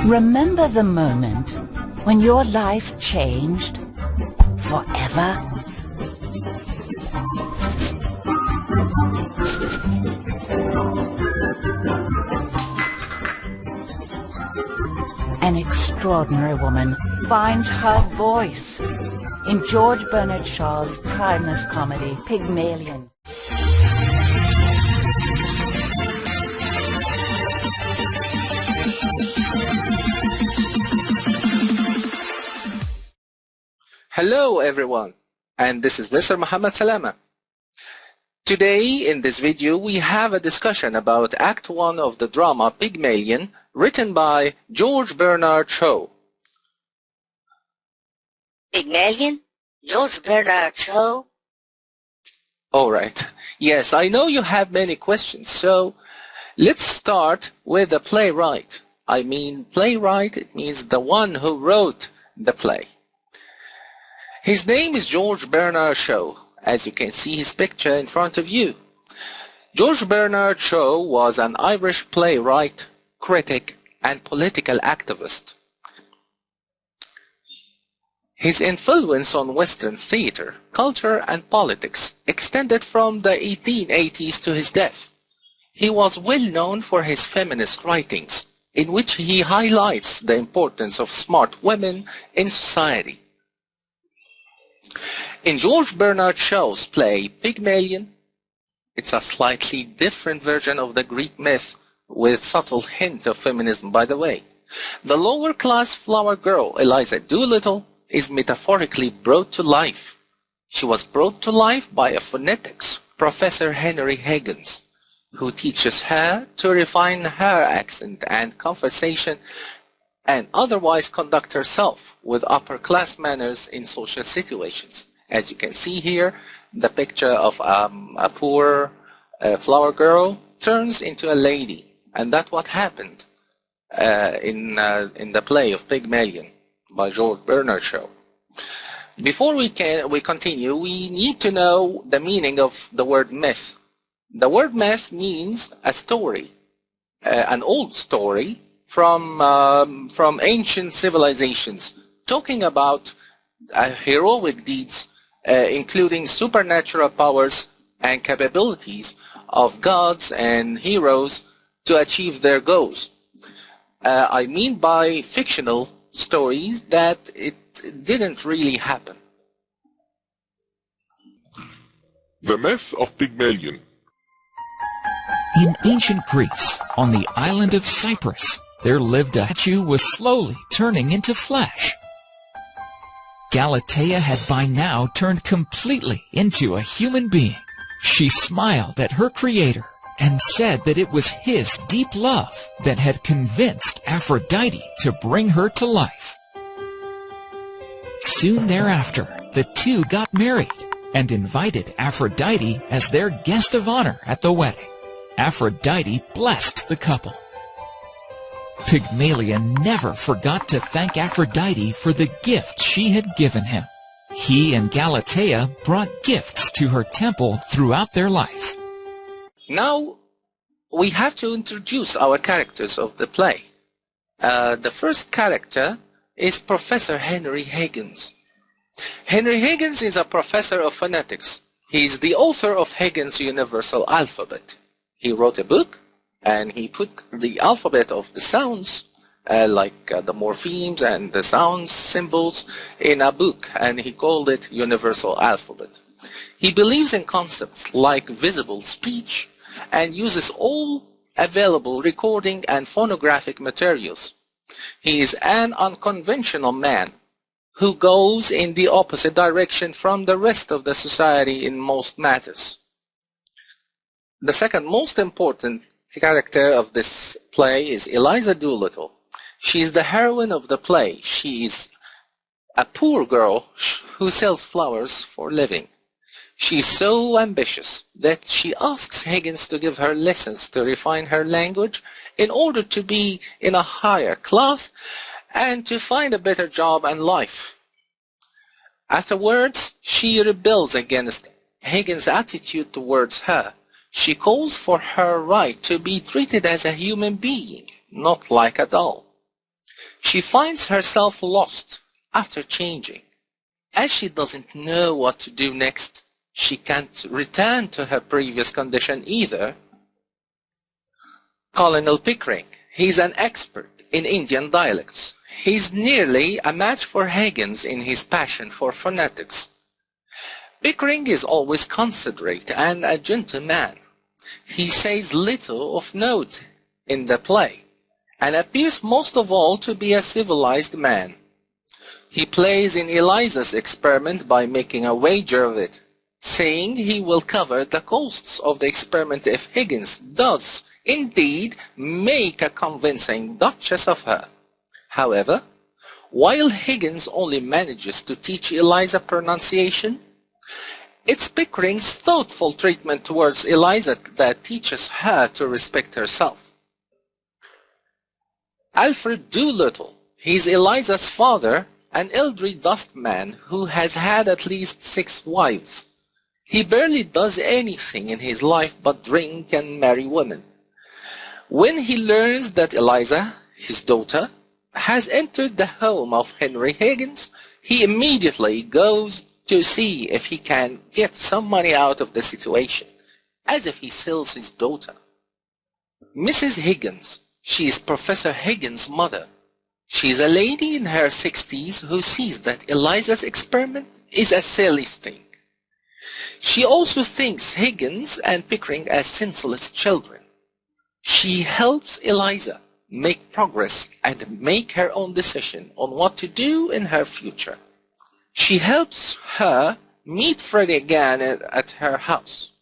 Remember the moment when your life changed forever? An extraordinary woman finds her voice in George Bernard Shaw's timeless comedy, Pygmalion. Hello everyone, and this is Mr. Muhammad Salama. Today in this video we have a discussion about Act 1 of the drama Pygmalion, written by George Bernard Shaw. Pygmalion? George Bernard Shaw? Alright, yes, I know you have many questions, so let's start with the playwright. I mean playwright, it means the one who wrote the play. His name is George Bernard Shaw, as you can see his picture in front of you. George Bernard Shaw was an Irish playwright, critic, and political activist. His influence on Western theatre, culture, and politics extended from the 1880s to his death. He was well known for his feminist writings, in which he highlights the importance of smart women in society. In George Bernard Shaw's play Pygmalion, it's a slightly different version of the Greek myth with subtle hint of feminism, by the way. The lower-class flower girl, Eliza Doolittle, is metaphorically brought to life. She was brought to life by a phonetics Professor Henry Higgins, who teaches her to refine her accent and conversation and otherwise conduct herself with upper-class manners in social situations. As you can see here, the picture of a poor flower girl turns into a lady, and that's what happened in the play of Pygmalion by George Bernard Shaw. Before we continue, we need to know the meaning of the word myth. The word myth means a story, an old story from ancient civilizations, talking about heroic deeds, including supernatural powers and capabilities of gods and heroes to achieve their goals. I mean by fictional stories that it didn't really happen. The myth of Pygmalion. In ancient Greece, on the island of Cyprus, there lived a statue who was slowly turning into flesh. Galatea had by now turned completely into a human being. She smiled at her creator and said that it was his deep love that had convinced Aphrodite to bring her to life. Soon thereafter, the two got married and invited Aphrodite as their guest of honor at the wedding. Aphrodite blessed the couple. Pygmalion never forgot to thank Aphrodite for the gift she had given him. He and Galatea brought gifts to her temple throughout their life. Now, we have to introduce our characters of the play. The first character is Professor Henry Higgins. Henry Higgins is a professor of phonetics. He is the author of Higgins' Universal Alphabet. He wrote a book, and he put the alphabet of the sounds, like the morphemes and the sounds symbols, in a book, and he called it Universal Alphabet. He believes in concepts like visible speech and uses all available recording and phonographic materials. He is an unconventional man who goes in the opposite direction from the rest of the society in most matters. The second most important character of this play is Eliza Doolittle. She is the heroine of the play. She is a poor girl who sells flowers for a living. She is so ambitious that she asks Higgins to give her lessons to refine her language in order to be in a higher class and to find a better job and life. Afterwards, she rebels against Higgins' attitude towards her. She calls for her right to be treated as a human being, not like a doll. She finds herself lost after changing. As she doesn't know what to do next, she can't return to her previous condition either. Colonel Pickering, he's an expert in Indian dialects. He's nearly a match for Higgins in his passion for phonetics. Pickering is always considerate and a gentleman. He says little of note in the play, and appears most of all to be a civilized man. He plays in Eliza's experiment by making a wager of it, saying he will cover the costs of the experiment if Higgins does indeed make a convincing duchess of her. However, while Higgins only manages to teach Eliza pronunciation, it's Pickering's thoughtful treatment towards Eliza that teaches her to respect herself. Alfred Doolittle, he's Eliza's father, an elderly dustman who has had at least 6 wives. He barely does anything in his life but drink and marry women. When he learns that Eliza, his daughter, has entered the home of Henry Higgins, he immediately goes to see if he can get some money out of the situation, as if he sells his daughter. Mrs. Higgins, she is Professor Higgins' mother. She is a lady in her 60s who sees that Eliza's experiment is a silly thing. She also thinks Higgins and Pickering as senseless children. She helps Eliza make progress and make her own decision on what to do in her future. She helps her meet Freddie again at her house.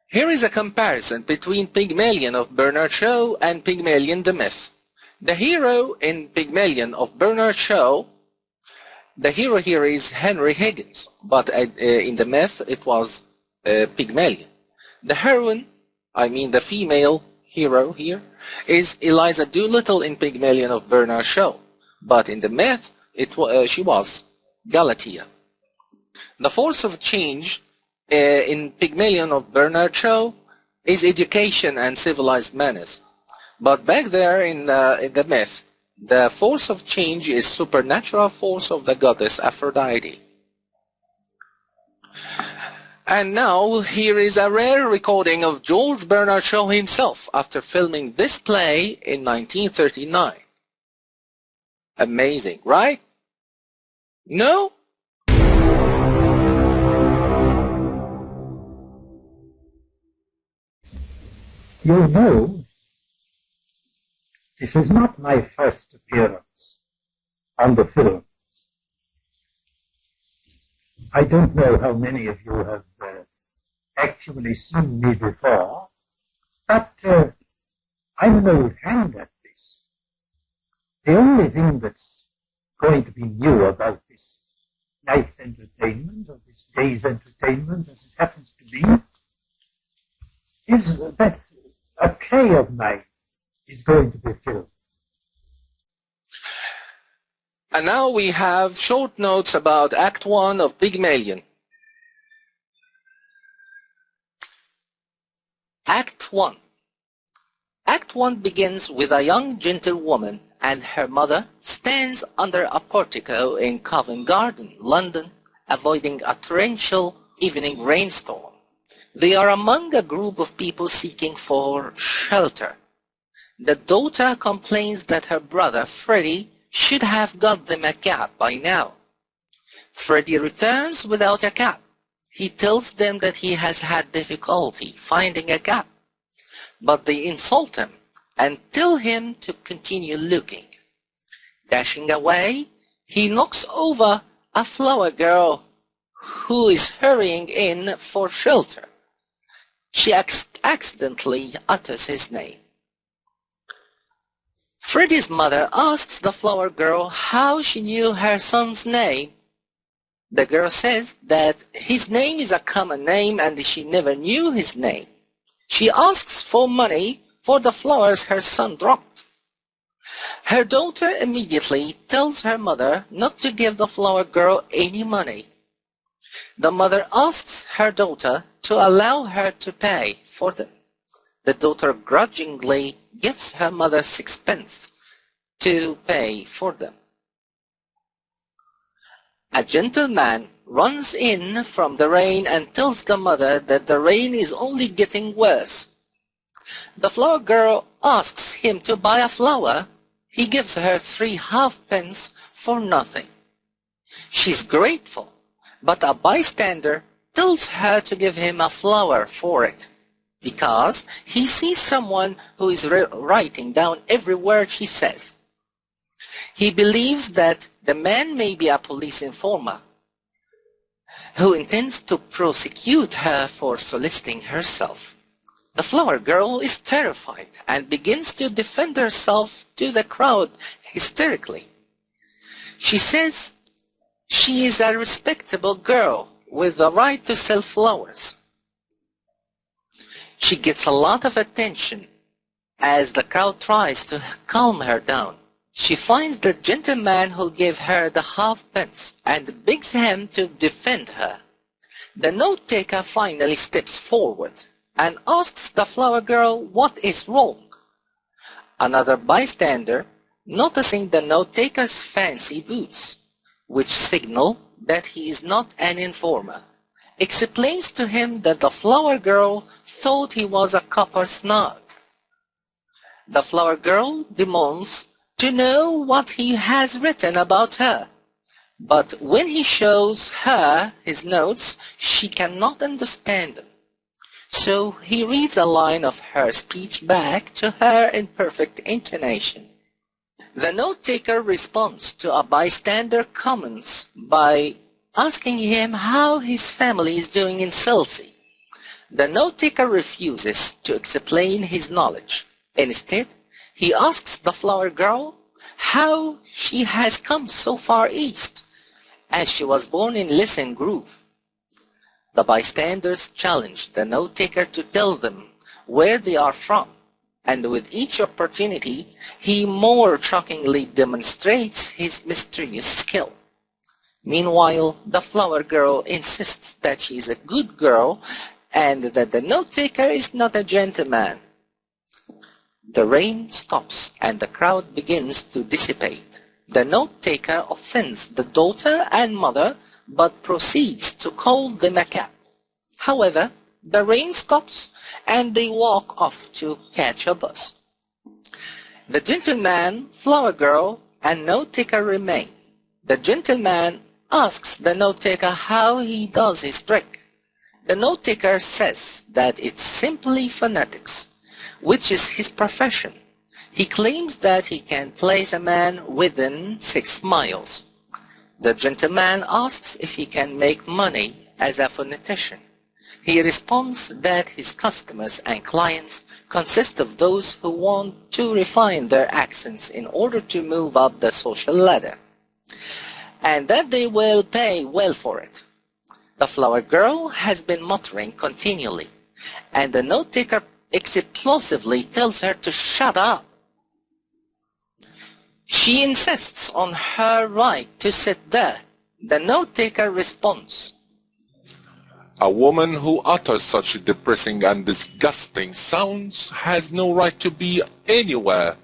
Here is a comparison between Pygmalion of Bernard Shaw and Pygmalion the myth. The hero in Pygmalion of Bernard Shaw, the hero here is Henry Higgins, but in the myth it was Pygmalion. The heroine, I mean the female hero here, is Eliza Doolittle in Pygmalion of Bernard Shaw, but in the myth she was Galatea. The force of change in Pygmalion of Bernard Shaw is education and civilized manners. But back there in the myth, the force of change is supernatural force of the goddess Aphrodite. And now here is a rare recording of George Bernard Shaw himself after filming this play in 1939. Amazing, right? No? You know, this is not my first appearance on the film. I don't know how many of you have actually seen me before, but I'm an old hand at this. The only thing that's going to be new about this night's entertainment, or this day's entertainment as it happens to be, is that a play of mine is going to be filmed. And now we have short notes about Act 1 of Pygmalion. Act 1. Act 1 begins with a young gentlewoman and her mother stands under a portico in Covent Garden, London, avoiding a torrential evening rainstorm. They are among a group of people seeking for shelter. The daughter complains that her brother, Freddie, should have got them a cab by now. Freddie returns without a cab. He tells them that he has had difficulty finding a cab, but they insult him and tell him to continue looking. Dashing away, he knocks over a flower girl who is hurrying in for shelter. She accidentally utters his name. Freddie's mother asks the flower girl how she knew her son's name. The girl says that his name is a common name and she never knew his name. She asks for money for the flowers her son dropped. Her daughter immediately tells her mother not to give the flower girl any money. The mother asks her daughter to allow her to pay for them. The daughter grudgingly gives her mother 6 pence to pay for them. A gentleman runs in from the rain and tells the mother that the rain is only getting worse. The flower girl asks him to buy a flower. He gives her 3 halfpence for nothing. She's grateful, but a bystander tells her to give him a flower for it, because he sees someone who is writing down every word she says. He believes that the man may be a police informer who intends to prosecute her for soliciting herself. The flower girl is terrified and begins to defend herself to the crowd hysterically. She says she is a respectable girl with the right to sell flowers. She gets a lot of attention as the crowd tries to calm her down. She finds the gentleman who gave her the halfpence and begs him to defend her. The note-taker finally steps forward and asks the flower girl what is wrong. Another bystander, noticing the note-taker's fancy boots, which signal that he is not an informer, explains to him that the flower girl thought he was a copper snug. The flower girl demands to know what he has written about her, but when he shows her his notes, she cannot understand them. So he reads a line of her speech back to her in perfect intonation. The note-taker responds to a bystander comments by asking him how his family is doing in Chelsea. The note-taker refuses to explain his knowledge. Instead, he asks the flower girl how she has come so far east, as she was born in Listen Grove. The bystanders challenge the note-taker to tell them where they are from, and with each opportunity, he more shockingly demonstrates his mysterious skill. Meanwhile, the flower girl insists that she is a good girl and that the note-taker is not a gentleman. The rain stops and the crowd begins to dissipate. The note-taker offends the daughter and mother, but proceeds to call them a cab. However, the rain stops and they walk off to catch a bus. The gentleman, flower girl, and note-taker remain. The gentleman asks the note-taker how he does his trick. The note-taker says that it's simply phonetics, which is his profession. He claims that he can place a man within 6 miles. The gentleman asks if he can make money as a phonetician. He responds that his customers and clients consist of those who want to refine their accents in order to move up the social ladder, and that they will pay well for it. The flower girl has been muttering continually, and the note-taker explosively tells her to shut up. She insists on her right to sit there. The note-taker responds, A woman who utters such depressing and disgusting sounds has no right to be anywhere,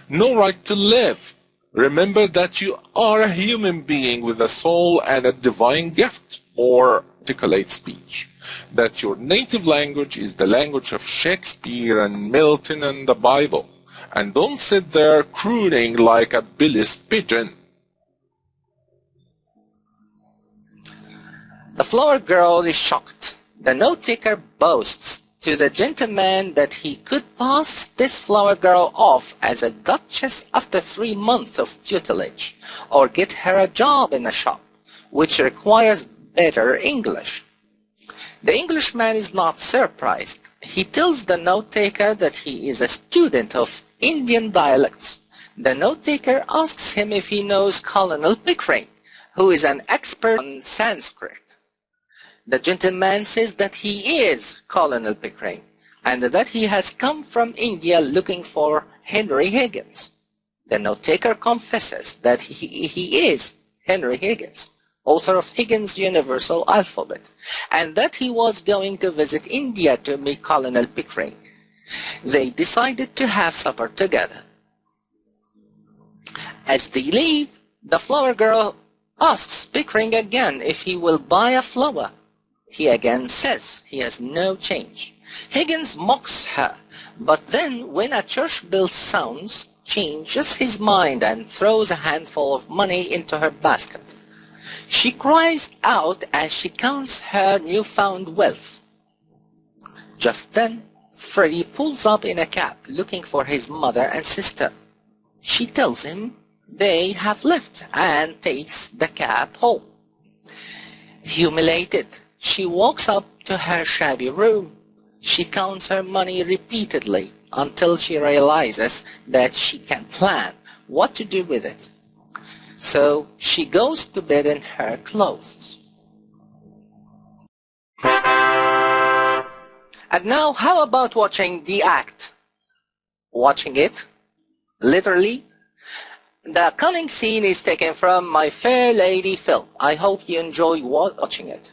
no right to live. Remember that you are a human being with a soul and a divine gift, or articulate speech, that your native language is the language of Shakespeare and Milton and the Bible, and don't sit there crooning like a Billy's pigeon. The flower girl is shocked. The note-taker boasts to the gentleman that he could pass this flower girl off as a duchess after 3 months of tutelage, or get her a job in a shop, which requires better English. The Englishman is not surprised. He tells the note-taker that he is a student of Indian dialects. The note-taker asks him if he knows Colonel Pickering, who is an expert on Sanskrit. The gentleman says that he is Colonel Pickering, and that he has come from India looking for Henry Higgins. The note-taker confesses that he is Henry Higgins, author of Higgins' Universal Alphabet, and that he was going to visit India to meet Colonel Pickering. They decided to have supper together. As they leave, the flower girl asks Pickering again if he will buy a flower. He again says he has no change. Higgins mocks her, but then when a church bell sounds, changes his mind and throws a handful of money into her basket. She cries out as she counts her newfound wealth. Just then, Freddie pulls up in a cab looking for his mother and sister. She tells him they have left and takes the cab home. Humiliated, she walks up to her shabby room. She counts her money repeatedly until she realizes that she can plan what to do with it. So she goes to bed in her clothes. And now, how about watching the act? Watching it, literally. The coming scene is taken from My Fair Lady film. I hope you enjoy watching it.